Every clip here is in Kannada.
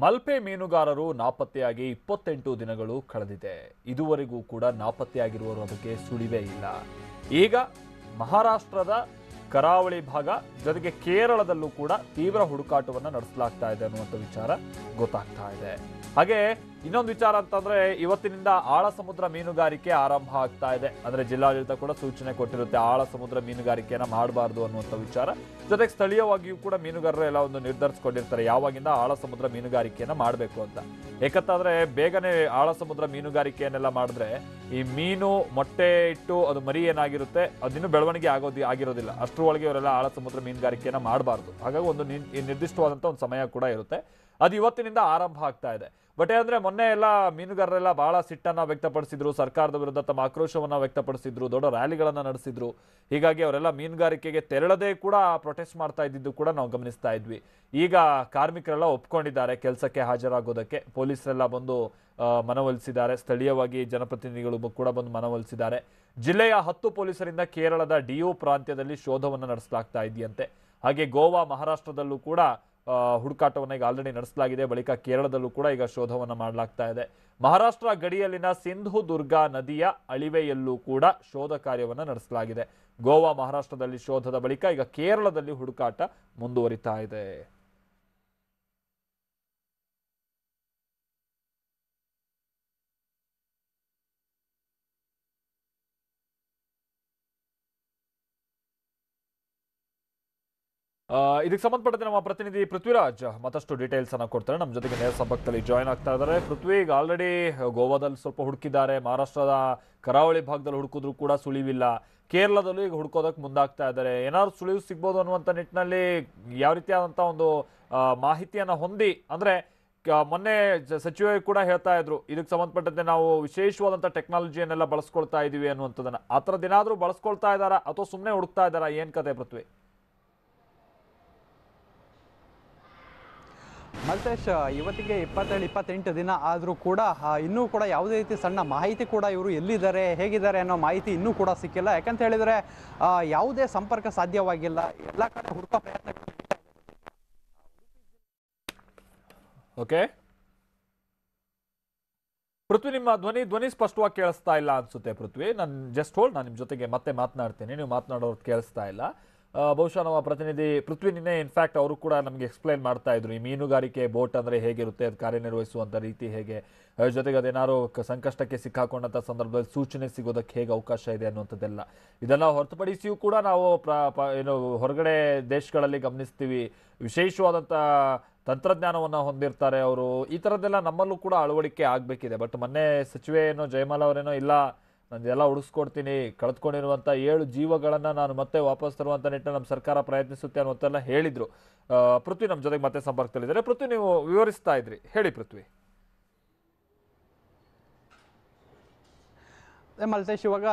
ಮಲ್ಪೆ ಮೀನುಗಾರರು ನಾಪತ್ತೆಯಾಗಿ 28 ದಿನಗಳು ಕಳೆದಿದೆ. ಇದುವರೆಗೂ ಕೂಡ ನಾಪತ್ತೆಯಾಗಿರುವವರ ಬಗ್ಗೆ ಸುಳಿವೇ ಇಲ್ಲ. ಈಗ ಮಹಾರಾಷ್ಟ್ರದ ಕರಾವಳಿ ಭಾಗ ಜೊತೆಗೆ ಕೇರಳದಲ್ಲೂ ಕೂಡ ತೀವ್ರ ಹುಡುಕಾಟವನ್ನು ನಡೆಸಲಾಗ್ತಾ ಇದೆ ಅನ್ನುವಂಥ ವಿಚಾರ ಗೊತ್ತಾಗ್ತಾ ಇದೆ. ಹಾಗೆ ಇನ್ನೊಂದು ವಿಚಾರ ಅಂತಂದ್ರೆ ಇವತ್ತಿನಿಂದ ಆಳ ಸಮುದ್ರ ಮೀನುಗಾರಿಕೆ ಆರಂಭ ಆಗ್ತಾ ಇದೆ. ಅಂದ್ರೆ ಜಿಲ್ಲಾಡಳಿತ ಕೂಡ ಸೂಚನೆ ಕೊಟ್ಟಿರುತ್ತೆ, ಆಳ ಸಮುದ್ರ ಮೀನುಗಾರಿಕೆಯನ್ನ ಮಾಡಬಾರ್ದು ಅನ್ನುವಂಥ ವಿಚಾರ. ಜೊತೆಗೆ ಸ್ಥಳೀಯವಾಗಿಯೂ ಕೂಡ ಮೀನುಗಾರರು ಎಲ್ಲ ಒಂದು ನಿರ್ಧರಿಸಿಕೊಂಡಿರ್ತಾರೆ ಯಾವಾಗಿಂದ ಆಳ ಸಮುದ್ರ ಮೀನುಗಾರಿಕೆಯನ್ನ ಮಾಡಬೇಕು ಅಂತ. ಯಾಕಂತಂದ್ರೆ ಬೇಗನೆ ಆಳ ಸಮುದ್ರ ಮೀನುಗಾರಿಕೆಯನ್ನೆಲ್ಲ ಮಾಡಿದ್ರೆ ಈ ಮೀನು ಮೊಟ್ಟೆ ಇಟ್ಟು ಅದು ಮರಿ ಏನಾಗಿರುತ್ತೆ ಅದಿನ್ನೂ ಬೆಳವಣಿಗೆ ಆಗಿರೋದಿಲ್ಲ. ಅಷ್ಟರೊಳಗೆ ಅವರೆಲ್ಲ ಆಳ ಸಮುದ್ರ ಮೀನುಗಾರಿಕೆಯನ್ನ ಮಾಡಬಾರ್ದು. ಹಾಗಾಗಿ ಒಂದು ನಿರ್ದಿಷ್ಟವಾದಂಥ ಒಂದು ಸಮಯ ಕೂಡ ಇರುತ್ತೆ. ಅದು ಇವತ್ತಿನಿಂದ ಆರಂಭ ಆಗ್ತಾ ಇದೆ. ಬಟ್ ಅಂದ್ರೆ ಮೊನ್ನೆ ಎಲ್ಲ ಮೀನುಗಾರರೆಲ್ಲ ಬಹಳ ಸಿಟ್ಟನ್ನ ವ್ಯಕ್ತಪಡಿಸಿದ್ರು, ಸರ್ಕಾರದ ವಿರುದ್ಧ ತಮ್ಮ ಆಕ್ರೋಶವನ್ನ ವ್ಯಕ್ತಪಡಿಸಿದ್ರು, ದೊಡ್ಡ ರ್ಯಾಲಿಗಳನ್ನ ನಡೆಸಿದ್ರು. ಹೀಗಾಗಿ ಅವರೆಲ್ಲ ಮೀನುಗಾರಿಕೆಗೆ ತೆರಳದೇ ಕೂಡ ಪ್ರೊಟೆಸ್ಟ್ ಮಾಡ್ತಾ ಇದ್ದಿದ್ದು ಕೂಡ ನಾವು ಗಮನಿಸ್ತಾ ಇದ್ವಿ. ಈಗ ಕಾರ್ಮಿಕರೆಲ್ಲ ಒಪ್ಕೊಂಡಿದ್ದಾರೆ ಕೆಲಸಕ್ಕೆ ಹಾಜರಾಗೋದಕ್ಕೆ. ಪೊಲೀಸರೆಲ್ಲ ಬಂದು ಮನವೊಲಿಸಿದ್ದಾರೆ, ಸ್ಥಳೀಯವಾಗಿ ಜನಪ್ರತಿನಿಧಿಗಳು ಕೂಡ ಬಂದು ಮನವೊಲಿಸಿದ್ದಾರೆ. ಜಿಲ್ಲೆಯ 10 ಪೊಲೀಸರಿಂದ ಕೇರಳದ ಡಿಯು ಪ್ರಾಂತ್ಯದಲ್ಲಿ ಶೋಧವನ್ನು ನಡೆಸಲಾಗ್ತಾ ಇದೆಯಂತೆ. ಹಾಗೆ ಗೋವಾ, ಮಹಾರಾಷ್ಟ್ರದಲ್ಲೂ ಕೂಡ ಹುಡುಕಾಟವನ್ನು ಈಗ ಆಲ್ರೆಡಿ ನಡೆಸಲಾಗಿದೆ. ಬಳಿಕ ಕೇರಳದಲ್ಲೂ ಕೂಡ ಈಗ ಶೋಧವನ್ನು ಮಾಡಲಾಗ್ತಾ ಇದೆ. ಮಹಾರಾಷ್ಟ್ರ ಗಡಿಯಲ್ಲಿನ ಸಿಂಧುದುರ್ಗ ನದಿಯ ಅಳಿವೆಯಲ್ಲೂ ಕೂಡ ಶೋಧ ಕಾರ್ಯವನ್ನು ನಡೆಸಲಾಗಿದೆ. ಗೋವಾ, ಮಹಾರಾಷ್ಟ್ರದಲ್ಲಿ ಶೋಧದ ಬಳಿಕ ಈಗ ಕೇರಳದಲ್ಲಿ ಹುಡುಕಾಟ ಮುಂದುವರಿತಾ ಇದೆ. ಇದಕ್ಕೆ ಸಂಬಂಧಪಟ್ಟಂತೆ ನಮ್ಮ ಪ್ರತಿನಿಧಿ ಪೃಥ್ವಿರಾಜ್ ಮತ್ತಷ್ಟು ಡೀಟೇಲ್ಸ್ ಅನ್ನ ಕೊಡ್ತಾರೆ. ನಮ್ಮ ಜೊತೆಗೆ ನೇರ ಸಂಪರ್ಕದಲ್ಲಿ ಜಾಯ್ನ್ ಆಗ್ತಾ ಇದ್ದಾರೆ. ಪೃಥ್ವಿ, ಈಗ ಆಲ್ರೆಡಿ ಗೋವಾದಲ್ಲಿ ಸ್ವಲ್ಪ ಹುಡುಕಿದ್ದಾರೆ, ಮಹಾರಾಷ್ಟ್ರದ ಕರಾವಳಿ ಭಾಗದಲ್ಲಿ ಹುಡುಕಿದ್ರು ಕೂಡ ಸುಳಿವಿಲ್ಲ, ಕೇರಳದಲ್ಲೂ ಈಗ ಹುಡುಕೋದಕ್ಕೆ ಮುಂದಾಗ್ತಾ ಇದ್ದಾರೆ. ಏನಾದ್ರು ಸುಳಿವು ಸಿಗ್ಬೋದು ಅನ್ನುವಂಥ ನಿಟ್ಟಿನಲ್ಲಿ ಯಾವ ರೀತಿಯಾದಂಥ ಒಂದು ಮಾಹಿತಿಯನ್ನ ಹೊಂದಿ, ಅಂದ್ರೆ ಮೊನ್ನೆ ಸಚಿವ ಕೂಡ ಹೇಳ್ತಾ ಇದ್ರು ಇದಕ್ಕೆ ಸಂಬಂಧಪಟ್ಟಂತೆ ನಾವು ವಿಶೇಷವಾದಂಥ ಟೆಕ್ನಾಲಜಿಯನ್ನೆಲ್ಲ ಬಳಸ್ಕೊಳ್ತಾ ಇದೀವಿ ಅನ್ನುವಂಥದ್ದನ್ನ. ಆ ಥರದ್ದೇನಾದ್ರೂ ಬಳಸ್ಕೊಳ್ತಾ ಇದ್ದಾರಾ ಅಥವಾ ಸುಮ್ಮನೆ ಹುಡುಕ್ತಾ ಇದ್ದಾರಾ? ಏನ್ ಕತೆ ಪೃಥ್ವಿ? ಮಲ್ತೇಶ್, ಇವತ್ತಿಗೆ 27-28 ದಿನ ಆದರೂ ಕೂಡ ಇನ್ನೂ ಕೂಡ ಯಾವುದೇ ರೀತಿ ಸಣ್ಣ ಮಾಹಿತಿ ಕೂಡ ಇವರು ಎಲ್ಲಿದ್ದಾರೆ, ಹೇಗಿದ್ದಾರೆ ಅನ್ನೋ ಮಾಹಿತಿ ಇನ್ನೂ ಕೂಡ ಸಿಕ್ಕಿಲ್ಲ. ಯಾಕಂತ ಹೇಳಿದರೆ ಯಾವುದೇ ಸಂಪರ್ಕ ಸಾಧ್ಯವಾಗಿಲ್ಲ. ಎಲ್ಲ ಕಡೆ ಹುಡುಕೋ ಪ್ರಯತ್ನಗಳು. ಓಕೆ ಪೃಥ್ವಿ, ನಿಮ್ಮ ಧ್ವನಿ ಸ್ಪಷ್ಟವಾಗಿ ಕೇಳಿಸ್ತಾ ಇಲ್ಲ ಅನ್ಸುತ್ತೆ. ಪೃಥ್ವಿ, ನಾನು ಜಸ್ಟ್ ಹೋಲ್ಡ್, ನಾನು ನಿಮ್ಮ ಜೊತೆಗೆ ಮತ್ತೆ ಮಾತನಾಡ್ತೀನಿ, ನೀವು ಮಾತನಾಡೋದು ಕೇಳಿಸ್ತಾ ಇಲ್ಲ. ಬಹುಶಃ ನಮ್ಮ ಪ್ರತಿನಿಧಿ ಪೃಥ್ವಿ ನಿನ್ನೆ ಇನ್ಫ್ಯಾಕ್ಟ್ ಅವರು ಕೂಡ ನಮಗೆ ಎಕ್ಸ್ಪ್ಲೈನ್ ಮಾಡ್ತಾ ಇದ್ರು ಈ ಮೀನುಗಾರಿಕೆ ಬೋಟ್ ಅಂದರೆ ಹೇಗಿರುತ್ತೆ, ಅದು ಕಾರ್ಯನಿರ್ವಹಿಸುವಂಥ ರೀತಿ ಹೇಗೆ, ಜೊತೆಗೆ ಅದೇನಾದ್ರು ಸಂಕಷ್ಟಕ್ಕೆ ಸಿಕ್ಕಾಕೊಂಡಂಥ ಸಂದರ್ಭದಲ್ಲಿ ಸೂಚನೆ ಸಿಗೋದಕ್ಕೆ ಹೇಗೆ ಅವಕಾಶ ಇದೆ ಅನ್ನುವಂಥದ್ದೆಲ್ಲ. ಇದೆಲ್ಲ ಹೊರತುಪಡಿಸಿಯೂ ಕೂಡ ನಾವು ಏನು ಹೊರಗಡೆ ದೇಶಗಳಲ್ಲಿ ಗಮನಿಸ್ತೀವಿ, ವಿಶೇಷವಾದಂಥ ತಂತ್ರಜ್ಞಾನವನ್ನು ಹೊಂದಿರ್ತಾರೆ ಅವರು. ಈ ಥರದ್ದೆಲ್ಲ ನಮ್ಮಲ್ಲೂ ಕೂಡ ಅಳವಡಿಕೆ ಆಗಬೇಕಿದೆ. ಬಟ್ ಮೊನ್ನೆ ಸಚಿವೆ ಏನೋ ಜಯಮಾಲ ಅವರೇನೋ ಇಲ್ಲ ನಂದೆಲ್ಲ ಉಳಿಸ್ಕೊಡ್ತೀನಿ, ಕಳೆದುಕೊಂಡಿರುವಂಥ 7 ಜೀವಗಳನ್ನು ನಾನು ಮತ್ತೆ ವಾಪಸ್ ತರುವಂಥ ನಿಟ್ಟಿನಲ್ಲಿ ನಮ್ಮ ಸರ್ಕಾರ ಪ್ರಯತ್ನಿಸುತ್ತೆ ಅನ್ನುವಂತೆಲ್ಲ ಹೇಳಿದರು. ಪೃಥ್ವಿ ನಮ್ಮ ಜೊತೆಗೆ ಮತ್ತೆ ಸಂಪರ್ಕದಲ್ಲಿದ್ದಾರೆ. ಪೃಥ್ವಿ, ನೀವು ವಿವರಿಸ್ತಾ ಇದ್ರಿ, ಹೇಳಿ ಪೃಥ್ವಿ. ಮಲ್ತೇಶ್, ಇವಾಗ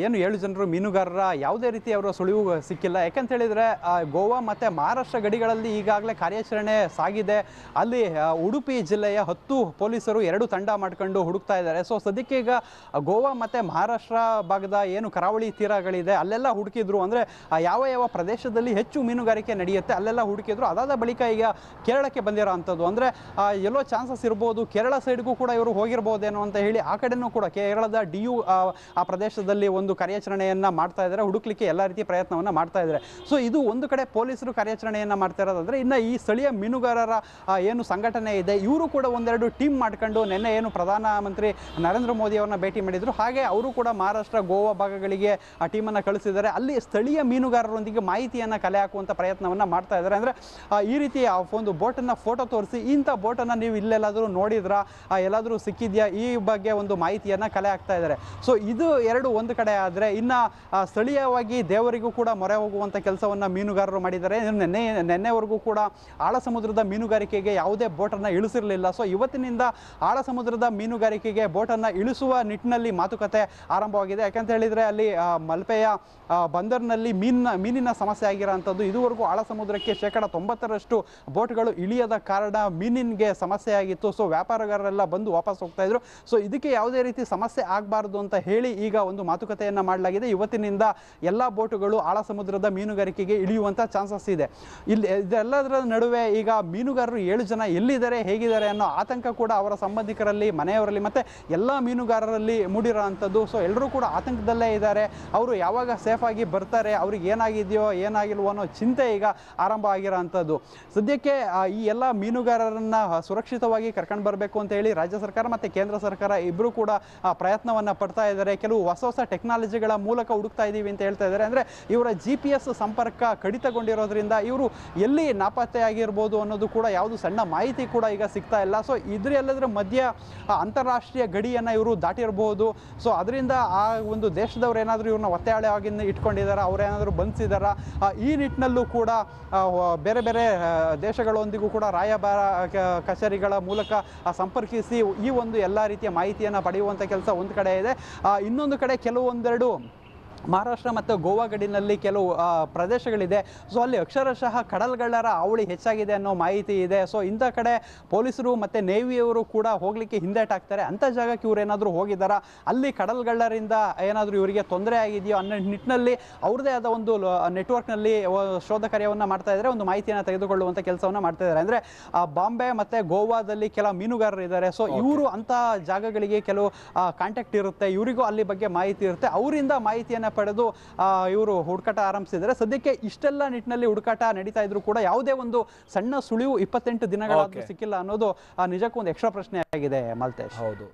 ಏನು 7 ಜನರು ಮೀನುಗಾರರ ಯಾವುದೇ ರೀತಿ ಅವರ ಸುಳಿವು ಸಿಕ್ಕಿಲ್ಲ. ಯಾಕಂತ ಹೇಳಿದರೆ ಗೋವಾ ಮತ್ತು ಮಹಾರಾಷ್ಟ್ರ ಗಡಿಗಳಲ್ಲಿ ಈಗಾಗಲೇ ಕಾರ್ಯಾಚರಣೆ ಸಾಗಿದೆ. ಅಲ್ಲಿ ಉಡುಪಿ ಜಿಲ್ಲೆಯ 10 ಪೊಲೀಸರು 2 ತಂಡ ಮಾಡ್ಕೊಂಡು ಹುಡುಕ್ತಾ ಇದ್ದಾರೆ. ಸೊ ಸದ್ಯಕ್ಕೆ ಈಗ ಗೋವಾ ಮತ್ತು ಮಹಾರಾಷ್ಟ್ರ ಭಾಗದ ಏನು ಕರಾವಳಿ ತೀರಗಳಿದೆ ಅಲ್ಲೆಲ್ಲ ಹುಡುಕಿದ್ರು. ಅಂದರೆ ಯಾವ ಪ್ರದೇಶದಲ್ಲಿ ಹೆಚ್ಚು ಮೀನುಗಾರಿಕೆ ನಡೆಯುತ್ತೆ ಅಲ್ಲೆಲ್ಲ ಹುಡುಕಿದ್ರು. ಅದಾದ ಬಳಿಕ ಈಗ ಕೇರಳಕ್ಕೆ ಬಂದಿರೋ ಅಂಥದ್ದು. ಅಂದರೆ ಎಲ್ಲೋ ಚಾನ್ಸಸ್ ಇರ್ಬೋದು, ಕೇರಳ ಸೈಡ್ಗೂ ಕೂಡ ಇವರು ಹೋಗಿರ್ಬೋದೇನೋ ಅಂತ ಹೇಳಿ ಆ ಕಡೆನೂ ಕೂಡ ಕೇರಳದ ಡಿಯು ಆ ಪ್ರದೇಶದಲ್ಲಿ ಒಂದು ಕಾರ್ಯಾಚರಣೆಯನ್ನ ಮಾಡ್ತಾ ಇದ್ದಾರೆ, ಹುಡುಕ್ಲಿಕ್ಕೆ ಎಲ್ಲ ರೀತಿಯ ಪ್ರಯತ್ನವನ್ನ ಮಾಡ್ತಾ ಇದ್ದಾರೆ. ಸೊ ಇದು ಒಂದು ಕಡೆ ಪೊಲೀಸರು ಕಾರ್ಯಾಚರಣೆಯನ್ನ ಮಾಡ್ತಾ ಇರೋದಾದ್ರೆ, ಇನ್ನು ಈ ಸ್ಥಳೀಯ ಮೀನುಗಾರರ ಏನು ಸಂಘಟನೆ ಇದೆ ಇವರು ಕೂಡ ಒಂದೆರಡು ಟೀಮ್ ಮಾಡ್ಕೊಂಡು ನಿನ್ನೆ ಏನು ಪ್ರಧಾನಮಂತ್ರಿ ನರೇಂದ್ರ ಮೋದಿ ಅವರನ್ನ ಭೇಟಿ ಮಾಡಿದ್ರು, ಹಾಗೆ ಅವರು ಕೂಡ ಮಹಾರಾಷ್ಟ್ರ ಗೋವಾ ಭಾಗಗಳಿಗೆ ಆ ಟೀಮನ್ನು ಕಳಿಸಿದ್ದಾರೆ. ಅಲ್ಲಿ ಸ್ಥಳೀಯ ಮೀನುಗಾರರೊಂದಿಗೆ ಮಾಹಿತಿಯನ್ನ ಕಲೆ ಹಾಕುವಂತ ಪ್ರಯತ್ನವನ್ನ ಮಾಡ್ತಾ ಇದ್ದಾರೆ. ಅಂದ್ರೆ ಈ ರೀತಿ ಒಂದು ಬೋಟನ್ನ ಫೋಟೋ ತೋರಿಸಿ ಇಂಥ ಬೋಟನ್ನ ನೀವು ಇಲ್ಲೆಲ್ಲಾದರೂ ನೋಡಿದ್ರಾ, ಎಲ್ಲಾದರೂ ಸಿಕ್ಕಿದ್ಯಾ, ಈ ಬಗ್ಗೆ ಒಂದು ಮಾಹಿತಿಯನ್ನ ಕಲೆ ಹಾಕ್ತಾ ಇದ್ದಾರೆ. ಸೊ ಇದು ಎರಡು ಒಂದು ಕಡೆ ಆದರೆ, ಇನ್ನ ಸ್ಥಳೀಯವಾಗಿ ದೇವರಿಗೂ ಕೂಡ ಮೊರೆ ಹೋಗುವಂತ ಕೆಲಸವನ್ನ ಮೀನುಗಾರರು ಮಾಡಿದ್ದಾರೆ. ನೆನ್ನೆವರೆಗೂ ಕೂಡ ಆಳ ಸಮುದ್ರದ ಮೀನುಗಾರಿಕೆಗೆ ಯಾವುದೇ ಬೋಟನ್ನು ಇಳಿಸಿರಲಿಲ್ಲ. ಸೊ ಇವತ್ತಿನಿಂದ ಆಳ ಸಮುದ್ರದ ಮೀನುಗಾರಿಕೆಗೆ ಬೋಟನ್ನು ಇಳಿಸುವ ನಿಟ್ಟಿನಲ್ಲಿ ಮಾತುಕತೆ ಆರಂಭವಾಗಿದೆ. ಯಾಕಂತ ಹೇಳಿದ್ರೆ ಅಲ್ಲಿ ಮಲ್ಪೆಯ ಬಂದರಿನಲ್ಲಿ ಮೀನಿನ ಸಮಸ್ಯೆ ಆಗಿರೋಂಥದ್ದು. ಇದುವರೆಗೂ ಆಳ ಸಮುದ್ರಕ್ಕೆ 90% ಬೋಟ್ಗಳು ಇಳಿಯದ ಕಾರಣ ಮೀನಿಗೆ ಸಮಸ್ಯೆ ಆಗಿತ್ತು. ಸೊ ವ್ಯಾಪಾರಗಾರರೆಲ್ಲ ಬಂದು ವಾಪಸ್ ಹೋಗ್ತಾ ಇದ್ರು. ಸೊ ಇದಕ್ಕೆ ಯಾವುದೇ ರೀತಿ ಸಮಸ್ಯೆ ಆಗಬಾರ್ದು ಅಂತ ಹೇಳಿ ಈಗ ಒಂದು ಮಾತುಕತೆಯನ್ನ ಮಾಡಲಾಗಿದೆ. ಇವತ್ತಿನಿಂದ ಎಲ್ಲಾ ಬೋಟುಗಳು ಆಳ ಸಮುದ್ರದ ಮೀನುಗಾರಿಕೆಗೆ ಇಳಿಯುವಂತ ಚಾನ್ಸಸ್ ಇದೆ. ಇಲ್ಲಿ ಇದೆಲ್ಲದರ ನಡುವೆ ಈಗ ಮೀನುಗಾರರು 7 ಜನ ಎಲ್ಲಿದ್ದಾರೆ ಹೇಗಿದ್ದಾರೆ ಅನ್ನೋ ಆತಂಕ ಕೂಡ ಅವರ ಸಂಬಂಧಿಕರಲ್ಲಿ, ಮನೆಯವರಲ್ಲಿ ಮತ್ತೆ ಎಲ್ಲಾ ಮೀನುಗಾರರಲ್ಲಿ ಮೂಡಿರೋಂಥದ್ದು. ಸೊ ಎಲ್ಲರೂ ಕೂಡ ಆತಂಕದಲ್ಲೇ ಇದ್ದಾರೆ. ಅವರು ಯಾವಾಗ ಸೇಫ್ ಆಗಿ ಬರ್ತಾರೆ, ಅವ್ರಿಗೆ ಏನಾಗಿದೆಯೋ ಏನಾಗಿಲ್ವೋ ಅನ್ನೋ ಚಿಂತೆ ಈಗ ಆರಂಭ ಆಗಿರೋಂಥದ್ದು. ಸದ್ಯಕ್ಕೆ ಈ ಎಲ್ಲ ಮೀನುಗಾರರನ್ನ ಸುರಕ್ಷಿತವಾಗಿ ಕರ್ಕೊಂಡು ಬರಬೇಕು ಅಂತ ಹೇಳಿ ರಾಜ್ಯ ಸರ್ಕಾರ ಮತ್ತೆ ಕೇಂದ್ರ ಸರ್ಕಾರ ಇಬ್ಬರು ಕೂಡ ಪ್ರಯತ್ನವನ್ನ ಪಡ್ತಾ ಇದ್ದಾರೆ. ಕೆಲವು ಹೊಸ ಟೆಕ್ನಾಲಜಿಗಳ ಮೂಲಕ ಹುಡುಕ್ತಾ ಇದ್ದೀವಿ ಅಂತ ಹೇಳ್ತಾ ಇದ್ದಾರೆ. ಅಂದ್ರೆ ಇವರ GPS ಸಂಪರ್ಕ ಕಡಿತಗೊಂಡಿರೋದ್ರಿಂದ ಇವರು ಎಲ್ಲಿ ನಾಪತ್ತೆ ಆಗಿರ್ಬೋದು ಅನ್ನೋದು ಕೂಡ ಯಾವುದು ಸಣ್ಣ ಮಾಹಿತಿ ಕೂಡ ಈಗ ಸಿಗ್ತಾ ಇಲ್ಲ. ಸೊ ಎಲ್ಲದರ ಮಧ್ಯ ಅಂತಾರಾಷ್ಟ್ರೀಯ ಗಡಿಯನ್ನ ಇವರು ದಾಟಿರಬಹುದು. ಸೊ ಅದರಿಂದ ಆ ಒಂದು ದೇಶದವ್ರು ಏನಾದರೂ ಇವ್ರನ್ನ ಒತ್ತೆಯಾಳೆ ಆಗಿ ಇಟ್ಕೊಂಡಿದಾರ, ಅವ್ರೇನಾದರೂ ಬಂಧಿಸಿದಾರ, ಈ ನಿಟ್ಟಿನಲ್ಲೂ ಕೂಡ ಬೇರೆ ಬೇರೆ ದೇಶಗಳೊಂದಿಗೂ ಕೂಡ ರಾಯಭಾರ ಕಚೇರಿಗಳ ಮೂಲಕ ಸಂಪರ್ಕಿಸಿ ಈ ಒಂದು ಎಲ್ಲ ರೀತಿಯ ಮಾಹಿತಿಯನ್ನು ಪಡೆಯುವಂಥ ಕೆಲಸ ಒಂದು ಕಡೆ ಇದೆ. ಇನ್ನೊಂದು ಕಡೆ ಕೆಲವೊಂದೆರಡು ಮಹಾರಾಷ್ಟ್ರ ಮತ್ತು ಗೋವಾ ಗಡಿನಲ್ಲಿ ಕೆಲವು ಪ್ರದೇಶಗಳಿದೆ. ಸೊ ಅಲ್ಲಿ ಅಕ್ಷರಶಃ ಕಡಲ್ಗಳ್ಳರ ಹಾವಳಿ ಹೆಚ್ಚಾಗಿದೆ ಅನ್ನೋ ಮಾಹಿತಿ ಇದೆ. ಸೊ ಇಂಥ ಕಡೆ ಪೊಲೀಸರು ಮತ್ತು ನೇವಿಯವರು ಕೂಡ ಹೋಗಲಿಕ್ಕೆ ಹಿಂದೇಟಾಗ್ತಾರೆ. ಅಂಥ ಜಾಗಕ್ಕೆ ಇವ್ರು ಏನಾದರೂ ಹೋಗಿದ್ದಾರಾ, ಅಲ್ಲಿ ಕಡಲ್ಗಳ್ಳರಿಂದ ಏನಾದರೂ ಇವರಿಗೆ ತೊಂದರೆ ಆಗಿದೆಯೋ ಅನ್ನೋ ನಿಟ್ಟಿನಲ್ಲಿ ಅವ್ರದ್ದೇ ಆದ ಒಂದು ನೆಟ್ವರ್ಕ್ನಲ್ಲಿ ಶೋಧ ಕಾರ್ಯವನ್ನು ಮಾಡ್ತಾ ಇದ್ದಾರೆ, ಒಂದು ಮಾಹಿತಿಯನ್ನು ತೆಗೆದುಕೊಳ್ಳುವಂಥ ಕೆಲಸವನ್ನು ಮಾಡ್ತಾ ಇದ್ದಾರೆ. ಅಂದರೆ ಬಾಂಬೆ ಮತ್ತು ಗೋವಾದಲ್ಲಿ ಕೆಲ ಮೀನುಗಾರರು ಇದ್ದಾರೆ. ಸೊ ಇವರು ಅಂಥ ಜಾಗಗಳಿಗೆ ಕೆಲವು ಕಾಂಟ್ಯಾಕ್ಟ್ ಇರುತ್ತೆ, ಇವರಿಗೂ ಅಲ್ಲಿ ಬಗ್ಗೆ ಮಾಹಿತಿ ಇರುತ್ತೆ. ಅವರಿಂದ ಮಾಹಿತಿಯನ್ನು ಪಡೆದು ಇವರು ಹುಡುಕಾಟ ಆರಂಭಿಸಿದ್ದಾರೆ. ಸದ್ಯಕ್ಕೆ ಇಷ್ಟೆಲ್ಲ ನಿಟ್ಟಿನಲ್ಲಿ ಹುಡುಕಾಟ ನಡೀತಾ ಇದ್ರು ಕೂಡ ಯಾವುದೇ ಒಂದು ಸಣ್ಣ ಸುಳಿವು 28 ದಿನಗಳಾದ್ರೂ ಸಿಕ್ಕಿಲ್ಲ ಅನ್ನೋದು ನಿಜಕ್ಕೂ ಒಂದು ಎಕ್ಸ್ಟ್ರಾ ಪ್ರಶ್ನೆ ಆಗಿದೆ ಮಾಲ್ತೇಶ್. ಹೌದು.